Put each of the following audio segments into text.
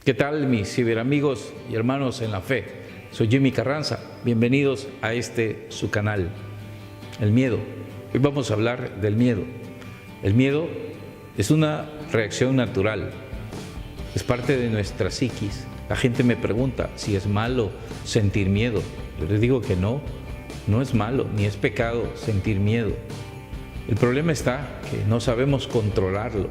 ¿Qué tal, mis ciberamigos y hermanos en la fe? Soy Jimmy Carranza. Bienvenidos a su canal, el miedo. Hoy vamos a hablar del miedo. El miedo es una reacción natural, es parte de nuestra psiquis. La gente me pregunta si es malo sentir miedo. Yo les digo que no es malo ni es pecado sentir miedo. El problema está que no sabemos controlarlo.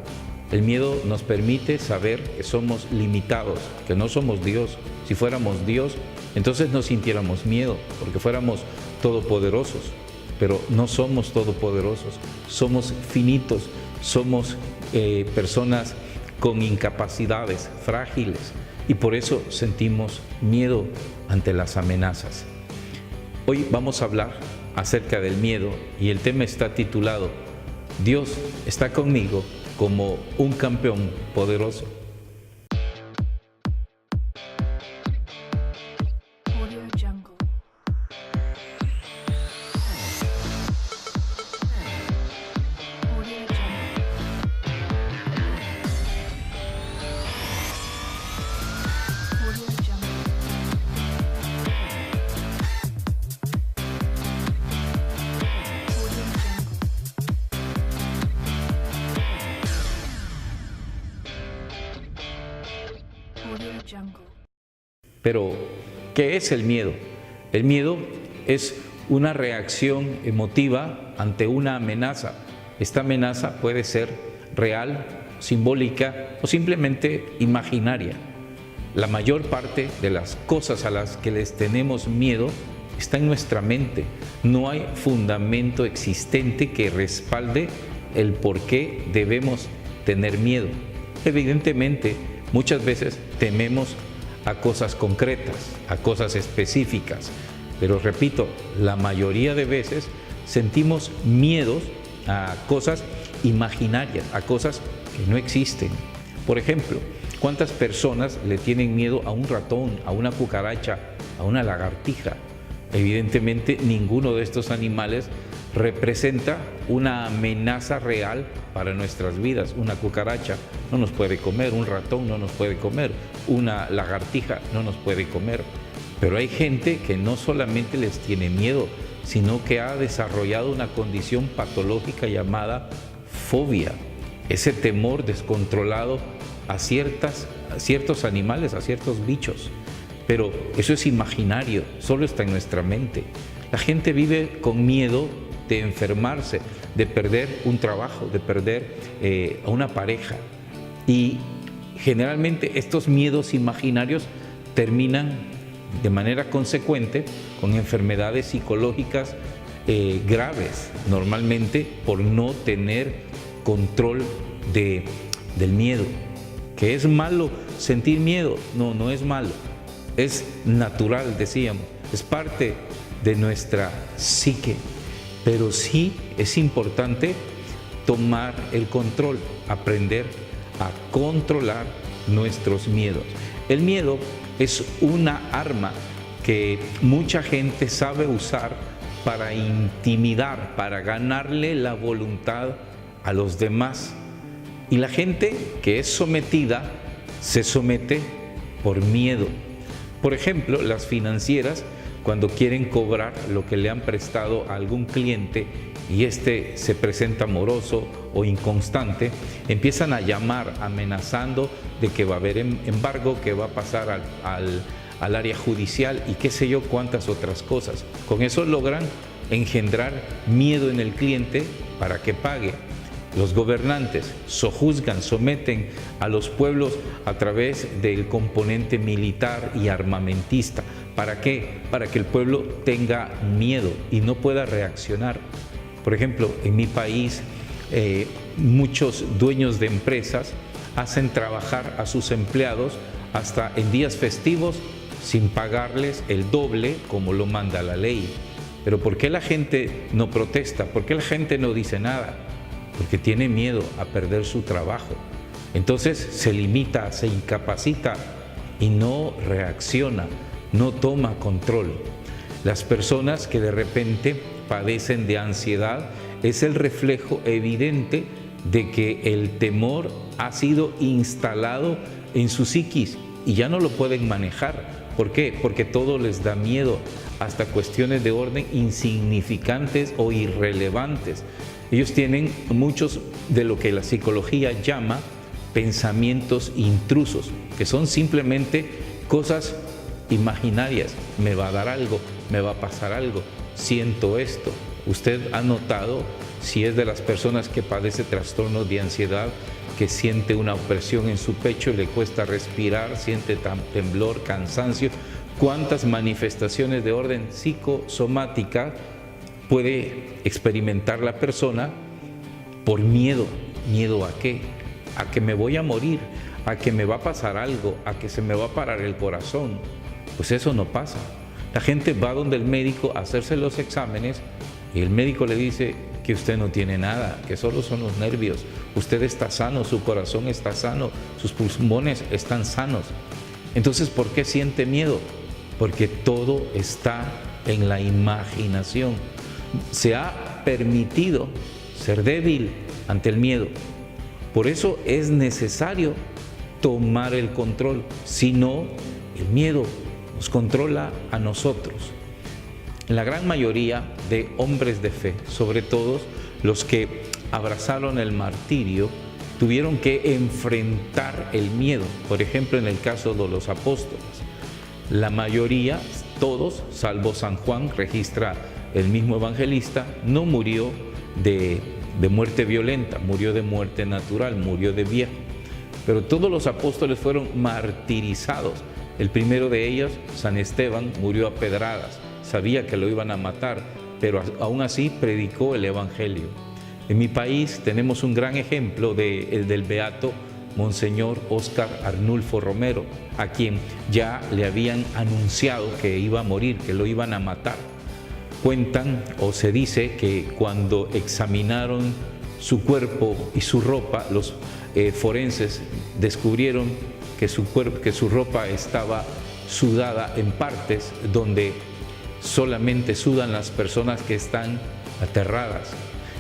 El miedo nos permite saber que somos limitados, que no somos Dios. Si fuéramos Dios, entonces no sintiéramos miedo, porque fuéramos todopoderosos. Pero no somos todopoderosos, somos finitos, somos personas con incapacidades, frágiles, y por eso sentimos miedo ante las amenazas. Hoy vamos a hablar acerca del miedo y el tema está titulado Dios está conmigo como un campeón poderoso. Pero, ¿qué es el miedo? El miedo es una reacción emotiva ante una amenaza. Esta amenaza puede ser real, simbólica o simplemente imaginaria. La mayor parte de las cosas a las que les tenemos miedo está en nuestra mente. No hay fundamento existente que respalde el por qué debemos tener miedo. Evidentemente, muchas veces tememos a cosas concretas, a cosas específicas, pero repito, la mayoría de veces sentimos miedos a cosas imaginarias, a cosas que no existen. Por ejemplo, ¿cuántas personas le tienen miedo a un ratón, a una cucaracha, a una lagartija? Evidentemente, ninguno de estos animales representa una amenaza real para nuestras vidas. Una cucaracha no nos puede comer, un ratón no nos puede comer, una lagartija no nos puede comer. Pero hay gente que no solamente les tiene miedo, sino que ha desarrollado una condición patológica llamada fobia, ese temor descontrolado a ciertos animales, a ciertos bichos. Pero eso es imaginario, solo está en nuestra mente. La gente vive con miedo de enfermarse, de perder un trabajo, de perder a una pareja. Y generalmente estos miedos imaginarios terminan de manera consecuente con enfermedades psicológicas graves, normalmente por no tener control del miedo. ¿Que es malo sentir miedo? No, no es malo. Es natural, decíamos, es parte de nuestra psique. Pero sí es importante tomar el control, aprender a controlar nuestros miedos. El miedo es una arma que mucha gente sabe usar para intimidar, para ganarle la voluntad a los demás. Y la gente que es sometida se somete por miedo. Por ejemplo, las financieras, cuando quieren cobrar lo que le han prestado a algún cliente y este se presenta moroso o inconstante, empiezan a llamar amenazando de que va a haber embargo, que va a pasar al área judicial y qué sé yo cuántas otras cosas. Con eso logran engendrar miedo en el cliente para que pague. Los gobernantes sojuzgan, someten a los pueblos a través del componente militar y armamentista. ¿Para qué? Para que el pueblo tenga miedo y no pueda reaccionar. Por ejemplo, en mi país, muchos dueños de empresas hacen trabajar a sus empleados hasta en días festivos sin pagarles el doble como lo manda la ley. Pero ¿por qué la gente no protesta? ¿Por qué la gente no dice nada? Porque tiene miedo a perder su trabajo. Entonces se limita, se incapacita y no reacciona, no toma control. Las personas que de repente padecen de ansiedad es el reflejo evidente de que el temor ha sido instalado en su psiquis y ya no lo pueden manejar. ¿Por qué? Porque todo les da miedo, hasta cuestiones de orden insignificantes o irrelevantes. Ellos tienen muchos de lo que la psicología llama pensamientos intrusos, que son simplemente cosas imaginarias. Me va a dar algo, me va a pasar algo, siento esto. Usted ha notado, si es de las personas que padece trastornos de ansiedad, que siente una opresión en su pecho, le cuesta respirar, siente temblor, cansancio, cuántas manifestaciones de orden psicosomática puede experimentar la persona por miedo. ¿Miedo a qué? A que me voy a morir, a que me va a pasar algo, a que se me va a parar el corazón. Pues eso no pasa. La gente va donde el médico a hacerse los exámenes y el médico le dice que usted no tiene nada, que solo son los nervios. Usted está sano, su corazón está sano, sus pulmones están sanos. Entonces, ¿por qué siente miedo? Porque todo está en la imaginación. Se ha permitido ser débil ante el miedo. Por eso es necesario tomar el control. Si no, el miedo nos controla a nosotros. La gran mayoría de hombres de fe, sobre todo los que abrazaron el martirio, tuvieron que enfrentar el miedo. Por ejemplo, en el caso de los apóstoles, la mayoría, todos, salvo San Juan, registra el mismo evangelista, no murió de muerte violenta, murió de muerte natural, murió de viejo. Pero todos los apóstoles fueron martirizados. El primero de ellos, San Esteban, murió a pedradas. Sabía que lo iban a matar, pero aún así predicó el evangelio. En mi país tenemos un gran ejemplo del beato Monseñor Óscar Arnulfo Romero, a quien ya le habían anunciado que iba a morir, que lo iban a matar. Cuentan o se dice que cuando examinaron su cuerpo y su ropa, los forenses descubrieron que su ropa estaba sudada en partes donde solamente sudan las personas que están aterradas.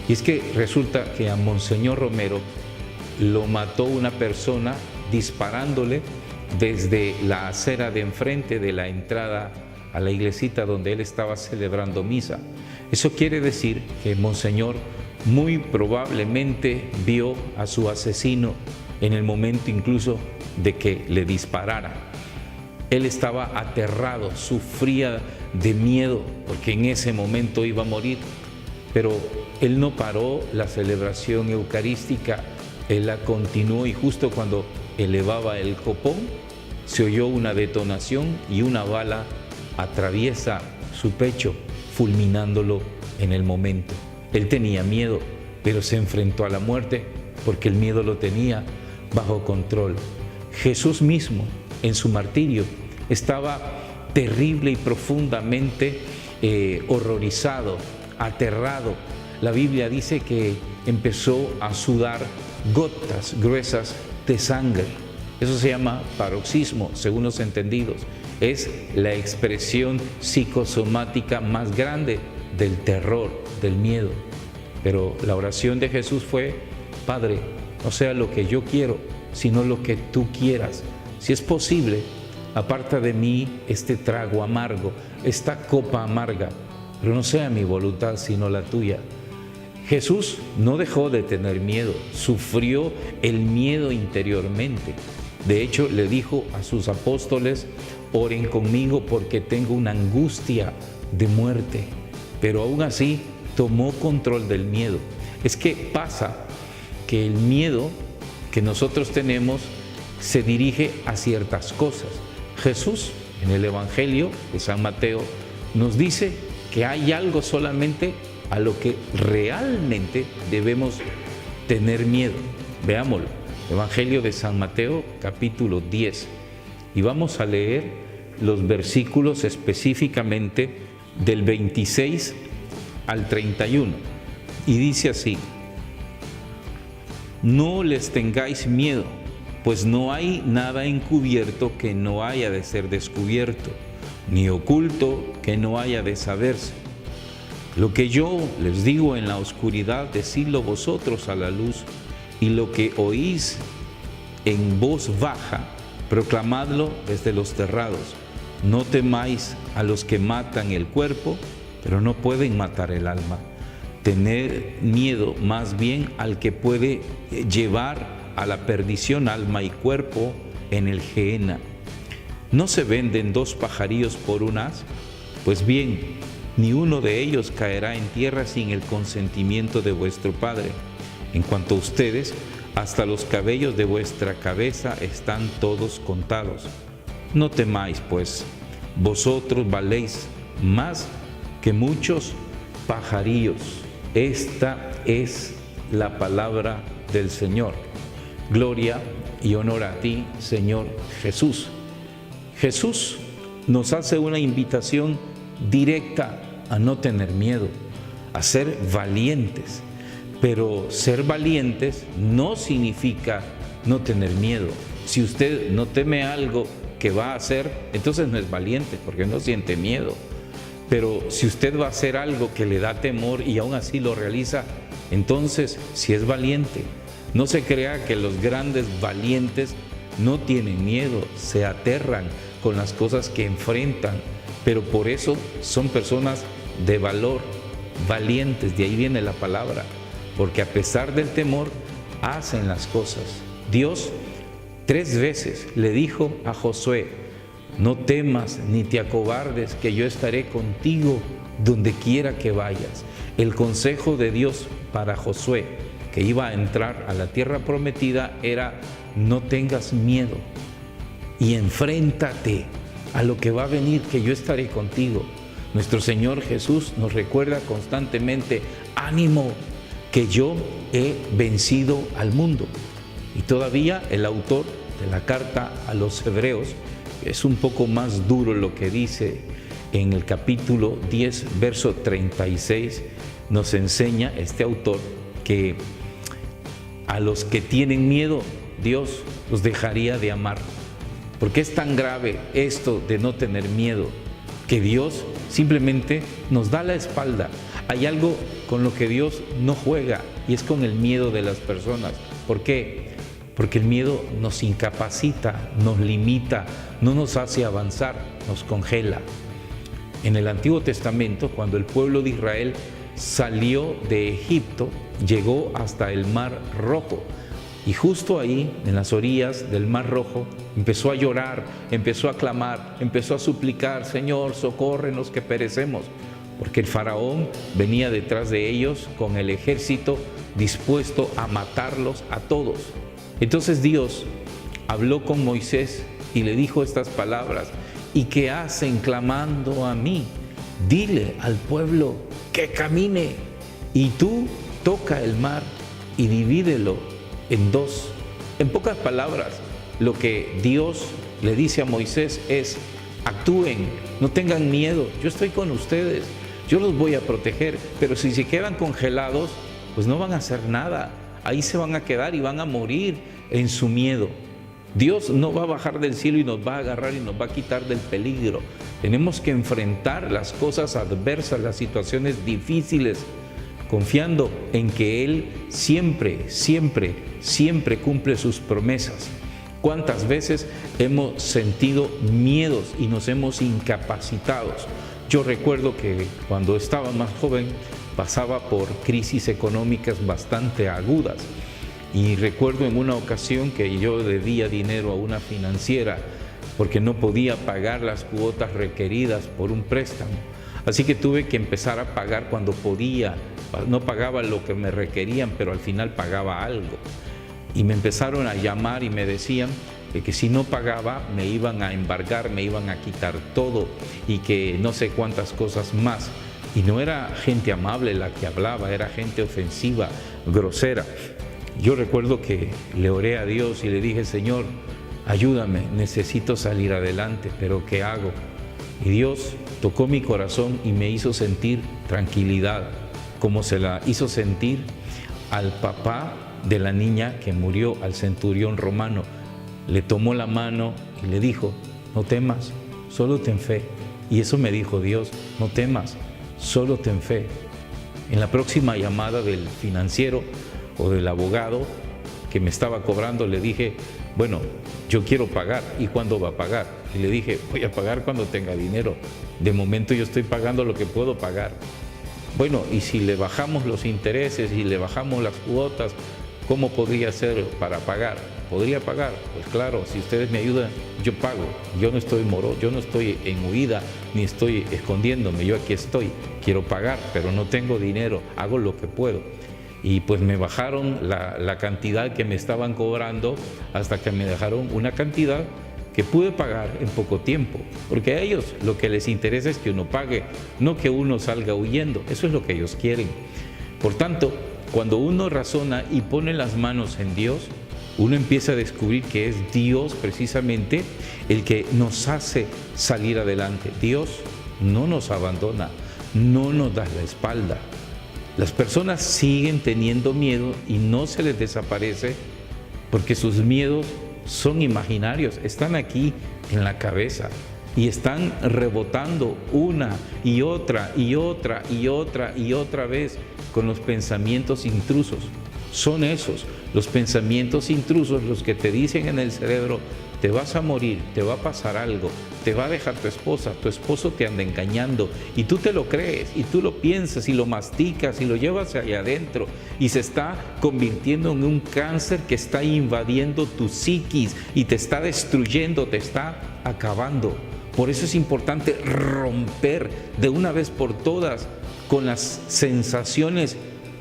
Y es que resulta que a Monseñor Romero lo mató una persona disparándole desde la acera de enfrente de la entrada a la iglesita donde él estaba celebrando misa. Eso quiere decir que Monseñor muy probablemente vio a su asesino en el momento incluso de que le disparara. Él estaba aterrado, sufría de miedo porque en ese momento iba a morir, pero él no paró la celebración eucarística, él la continuó, y justo cuando elevaba el copón se oyó una detonación y una bala atraviesa su pecho, fulminándolo en el momento. Él tenía miedo, pero se enfrentó a la muerte porque el miedo lo tenía bajo control. Jesús mismo, en su martirio, estaba terrible y profundamente horrorizado, aterrado. La Biblia dice que empezó a sudar gotas gruesas de sangre. Eso se llama paroxismo, según los entendidos. Es la expresión psicosomática más grande del terror, del miedo. Pero la oración de Jesús fue: Padre, no sea lo que yo quiero, sino lo que tú quieras. Si es posible, aparta de mí este trago amargo, esta copa amarga, pero no sea mi voluntad, sino la tuya. Jesús no dejó de tener miedo, sufrió el miedo interiormente. De hecho, le dijo a sus apóstoles: oren conmigo porque tengo una angustia de muerte. Pero aún así tomó control del miedo. Es que pasa que el miedo que nosotros tenemos se dirige a ciertas cosas. Jesús, en el Evangelio de San Mateo, nos dice que hay algo solamente a lo que realmente debemos tener miedo. Veámoslo. Evangelio de San Mateo, capítulo 10. Y vamos a leer los versículos específicamente del 26 al 31. Y dice así: no les tengáis miedo, pues no hay nada encubierto que no haya de ser descubierto, ni oculto que no haya de saberse. Lo que yo les digo en la oscuridad, decidlo vosotros a la luz, y lo que oís en voz baja, proclamadlo desde los terrados. No temáis a los que matan el cuerpo, pero no pueden matar el alma. Tened miedo más bien al que puede llevar a la perdición alma y cuerpo en el Gehenna. ¿No se venden 2 pajarillos por un haz? Pues bien, ni uno de ellos caerá en tierra sin el consentimiento de vuestro Padre. En cuanto a ustedes, hasta los cabellos de vuestra cabeza están todos contados. No temáis, pues, vosotros valéis más que muchos pajarillos. Esta es la palabra del Señor. Gloria y honor a ti, Señor Jesús. Jesús nos hace una invitación directa a no tener miedo, a ser valientes. Pero ser valientes no significa no tener miedo. Si usted no teme algo que va a hacer, entonces no es valiente, porque no siente miedo. Pero si usted va a hacer algo que le da temor y aún así lo realiza, entonces sí es valiente. No se crea que los grandes valientes no tienen miedo, se aterran con las cosas que enfrentan, pero por eso son personas de valor, valientes, de ahí viene la palabra, porque a pesar del temor, hacen las cosas. Dios 3 veces le dijo a Josué: no temas ni te acobardes, que yo estaré contigo donde quiera que vayas. El consejo de Dios para Josué, que iba a entrar a la tierra prometida, era: no tengas miedo y enfréntate a lo que va a venir, que yo estaré contigo. Nuestro Señor Jesús nos recuerda constantemente: ánimo, que yo he vencido al mundo. Y todavía el autor de la carta a los Hebreos, es un poco más duro lo que dice en el capítulo 10, verso 36, nos enseña este autor que a los que tienen miedo, Dios los dejaría de amar. Porque es tan grave esto de no tener miedo, que Dios simplemente nos da la espalda. Hay algo con lo que Dios no juega, y es con el miedo de las personas. ¿Por qué? Porque el miedo nos incapacita, nos limita, no nos hace avanzar, nos congela. En el Antiguo Testamento, cuando el pueblo de Israel salió de Egipto, llegó hasta el Mar Rojo. Y justo ahí, en las orillas del Mar Rojo, empezó a llorar, empezó a clamar, empezó a suplicar: Señor, socórrenos que perecemos. Porque el faraón venía detrás de ellos con el ejército dispuesto a matarlos a todos. Entonces Dios habló con Moisés y le dijo estas palabras: ¿y qué hacen clamando a mí? Dile al pueblo que camine, y tú toca el mar y divídelo en 2. En pocas palabras, lo que Dios le dice a Moisés es: actúen, no tengan miedo, yo estoy con ustedes, yo los voy a proteger. Pero si se quedan congelados, pues no van a hacer nada, ahí se van a quedar y van a morir en su miedo. Dios no va a bajar del cielo y nos va a agarrar y nos va a quitar del peligro. Tenemos que enfrentar las cosas adversas, las situaciones difíciles, confiando en que Él siempre, siempre, siempre cumple sus promesas. ¿Cuántas veces hemos sentido miedos y nos hemos incapacitado? Yo recuerdo que cuando estaba más joven pasaba por crisis económicas bastante agudas. Y recuerdo en una ocasión que yo debía dinero a una financiera porque no podía pagar las cuotas requeridas por un préstamo. Así que tuve que empezar a pagar cuando podía. No pagaba lo que me requerían, pero al final pagaba algo. Y me empezaron a llamar y me decían que si no pagaba me iban a embargar, me iban a quitar todo y que no sé cuántas cosas más. Y no era gente amable la que hablaba, era gente ofensiva, grosera. Yo recuerdo que le oré a Dios y le dije: Señor, ayúdame, necesito salir adelante, pero ¿qué hago? Y Dios tocó mi corazón y me hizo sentir tranquilidad, como se la hizo sentir al papá de la niña que murió, al centurión romano. Le tomó la mano y le dijo: no temas, solo ten fe. Y eso me dijo Dios: no temas, solo ten fe. En la próxima llamada del financiero o del abogado que me estaba cobrando, le dije: bueno, yo quiero pagar. ¿Y cuándo va a pagar? Y le dije, voy a pagar cuando tenga dinero. De momento yo estoy pagando lo que puedo pagar. Bueno, y si le bajamos los intereses y le bajamos las cuotas, ¿cómo podría ser para pagar? ¿Podría pagar? Pues claro, si ustedes me ayudan, yo pago. Yo no estoy yo no estoy en huida, ni estoy escondiéndome. Yo aquí estoy, quiero pagar, pero no tengo dinero, hago lo que puedo. Y pues me bajaron la cantidad que me estaban cobrando hasta que me dejaron una cantidad que pude pagar en poco tiempo, porque a ellos lo que les interesa es que uno pague, no que uno salga huyendo. Eso es lo que ellos quieren. Por tanto, cuando uno razona y pone las manos en Dios, uno empieza a descubrir que es Dios precisamente el que nos hace salir adelante. Dios no nos abandona, no nos da la espalda. Las personas siguen teniendo miedo y no se les desaparece porque sus miedos son imaginarios, están aquí en la cabeza y están rebotando una y otra y otra y otra y otra vez con los pensamientos intrusos. Son esos, los pensamientos intrusos, los que te dicen en el cerebro: te vas a morir, te va a pasar algo, te va a dejar tu esposa, tu esposo te anda engañando, y tú te lo crees, y tú lo piensas, y lo masticas, y lo llevas allá adentro, y se está convirtiendo en un cáncer que está invadiendo tu psiquis, y te está destruyendo, te está acabando. Por eso es importante romper de una vez por todas con las sensaciones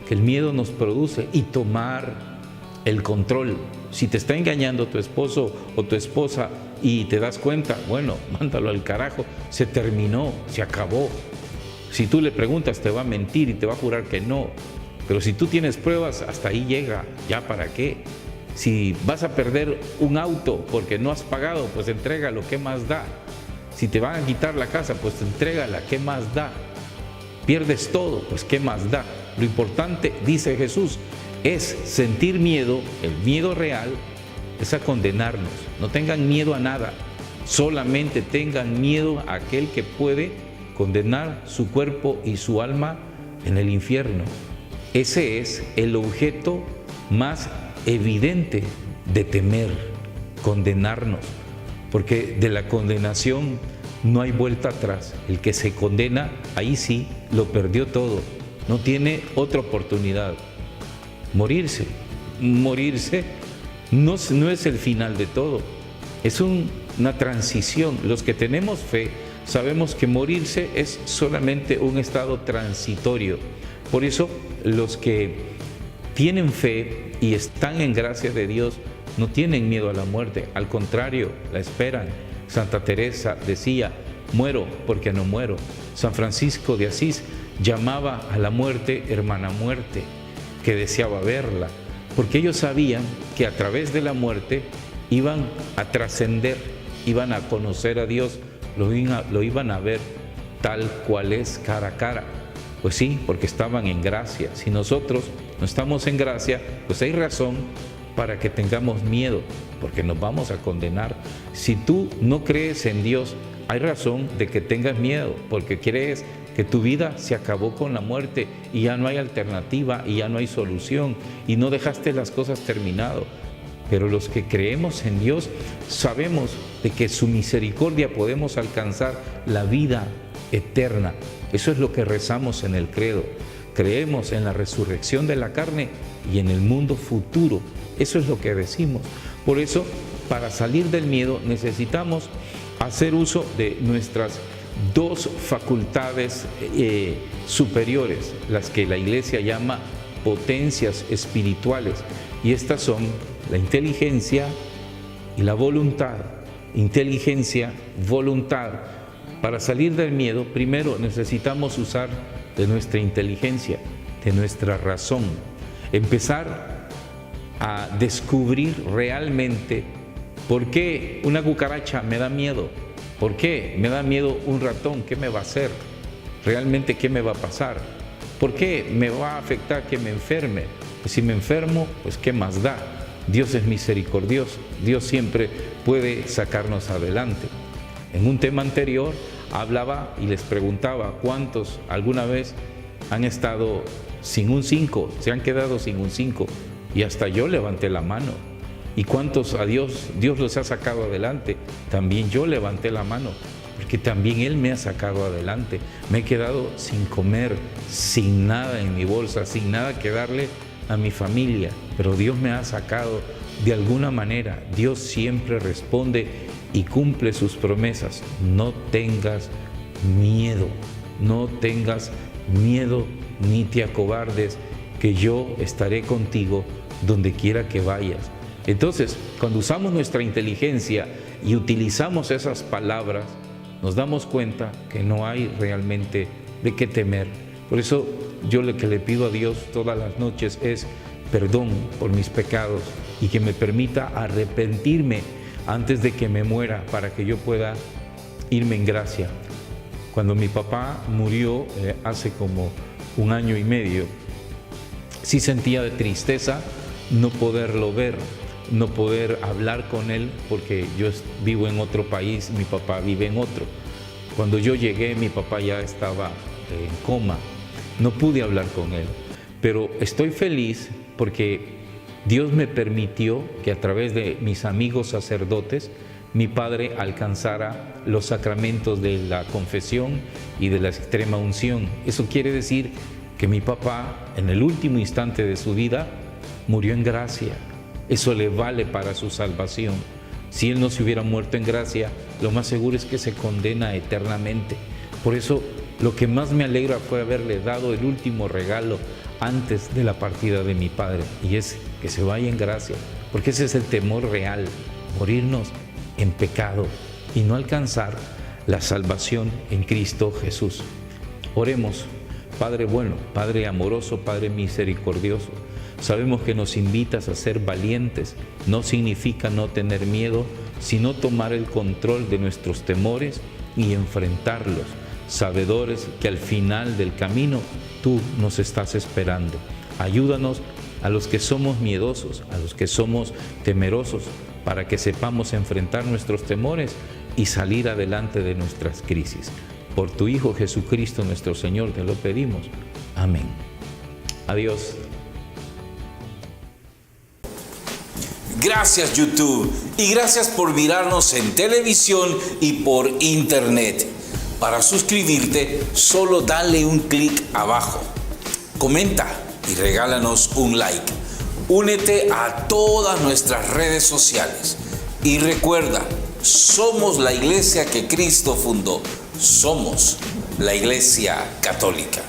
que el miedo nos produce y tomar el control. Si te está engañando tu esposo o tu esposa y te das cuenta, bueno, mándalo al carajo, se terminó, se acabó. Si tú le preguntas, te va a mentir y te va a jurar que no. Pero si tú tienes pruebas, hasta ahí llega, ¿ya para qué? Si vas a perder un auto porque no has pagado, pues entrégalo, ¿qué más da? Si te van a quitar la casa, pues entrégala, ¿qué más da? Pierdes todo, pues ¿qué más da? Lo importante, dice Jesús, es sentir miedo. El miedo real es a condenarnos. No tengan miedo a nada, solamente tengan miedo a aquel que puede condenar su cuerpo y su alma en el infierno. Ese es el objeto más evidente de temer, condenarnos, porque de la condenación no hay vuelta atrás. El que se condena, ahí sí, lo perdió todo, no tiene otra oportunidad. Morirse no es el final de todo, es una transición. Los que tenemos fe sabemos que morirse es solamente un estado transitorio. Por eso los que tienen fe y están en gracia de Dios no tienen miedo a la muerte, al contrario, la esperan. Santa Teresa decía: muero porque no muero. San Francisco de Asís llamaba a la muerte hermana muerte, que deseaba verla, porque ellos sabían que a través de la muerte iban a trascender, iban a conocer a Dios, lo iban a ver tal cual es, cara a cara. Pues sí, porque estaban en gracia. Si nosotros no estamos en gracia, pues hay razón para que tengamos miedo, porque nos vamos a condenar. Si tú no crees en Dios, hay razón de que tengas miedo, porque crees que tu vida se acabó con la muerte y ya no hay alternativa y ya no hay solución y no dejaste las cosas terminado. Pero los que creemos en Dios sabemos de que su misericordia podemos alcanzar la vida eterna. Eso es lo que rezamos en el credo. Creemos en la resurrección de la carne y en el mundo futuro. Eso es lo que decimos. Por eso, para salir del miedo necesitamos hacer uso de nuestras dos facultades superiores, las que la Iglesia llama potencias espirituales, y estas son la inteligencia y la voluntad. Inteligencia, voluntad. Para salir del miedo, primero necesitamos usar de nuestra inteligencia, de nuestra razón, empezar a descubrir realmente por qué una cucaracha me da miedo. ¿Por qué me da miedo un ratón? ¿Qué me va a hacer? ¿Realmente qué me va a pasar? ¿Por qué me va a afectar que me enferme? Pues si me enfermo, pues ¿qué más da? Dios es misericordioso. Dios siempre puede sacarnos adelante. En un tema anterior hablaba y les preguntaba cuántos alguna vez han estado sin un 5, se han quedado sin un 5, y hasta yo levanté la mano. ¿Y cuántos a Dios los ha sacado adelante? También yo levanté la mano, porque también Él me ha sacado adelante. Me he quedado sin comer, sin nada en mi bolsa, sin nada que darle a mi familia, pero Dios me ha sacado de alguna manera. Dios siempre responde y cumple sus promesas. No tengas miedo, no tengas miedo ni te acobardes, que yo estaré contigo donde quiera que vayas. Entonces, cuando usamos nuestra inteligencia y utilizamos esas palabras, nos damos cuenta que no hay realmente de qué temer. Por eso yo lo que le pido a Dios todas las noches es perdón por mis pecados y que me permita arrepentirme antes de que me muera, para que yo pueda irme en gracia. Cuando mi papá murió hace como 1 año y medio, sí sentía de tristeza no poderlo ver, no poder hablar con él, porque yo vivo en otro país, mi papá vive en otro. Cuando yo llegué, mi papá ya estaba en coma, no pude hablar con él, pero estoy feliz porque Dios me permitió que a través de mis amigos sacerdotes, mi padre alcanzara los sacramentos de la confesión y de la extrema unción. Eso quiere decir que mi papá, en el último instante de su vida, murió en gracia. Eso le vale para su salvación. Si él no se hubiera muerto en gracia, lo más seguro es que se condena eternamente. Por eso, lo que más me alegra fue haberle dado el último regalo antes de la partida de mi padre, y es que se vaya en gracia, porque ese es el temor real, morirnos en pecado y no alcanzar la salvación en Cristo Jesús. Oremos. Padre bueno, Padre amoroso, Padre misericordioso, sabemos que nos invitas a ser valientes. No significa no tener miedo, sino tomar el control de nuestros temores y enfrentarlos, sabedores que al final del camino tú nos estás esperando. Ayúdanos a los que somos miedosos, a los que somos temerosos, para que sepamos enfrentar nuestros temores y salir adelante de nuestras crisis. Por tu Hijo Jesucristo nuestro Señor te lo pedimos. Amén. Adiós. Gracias YouTube y gracias por mirarnos en televisión y por internet. Para suscribirte, solo dale un clic abajo. Comenta y regálanos un like. Únete a todas nuestras redes sociales. Y recuerda, somos la iglesia que Cristo fundó. Somos la Iglesia Católica.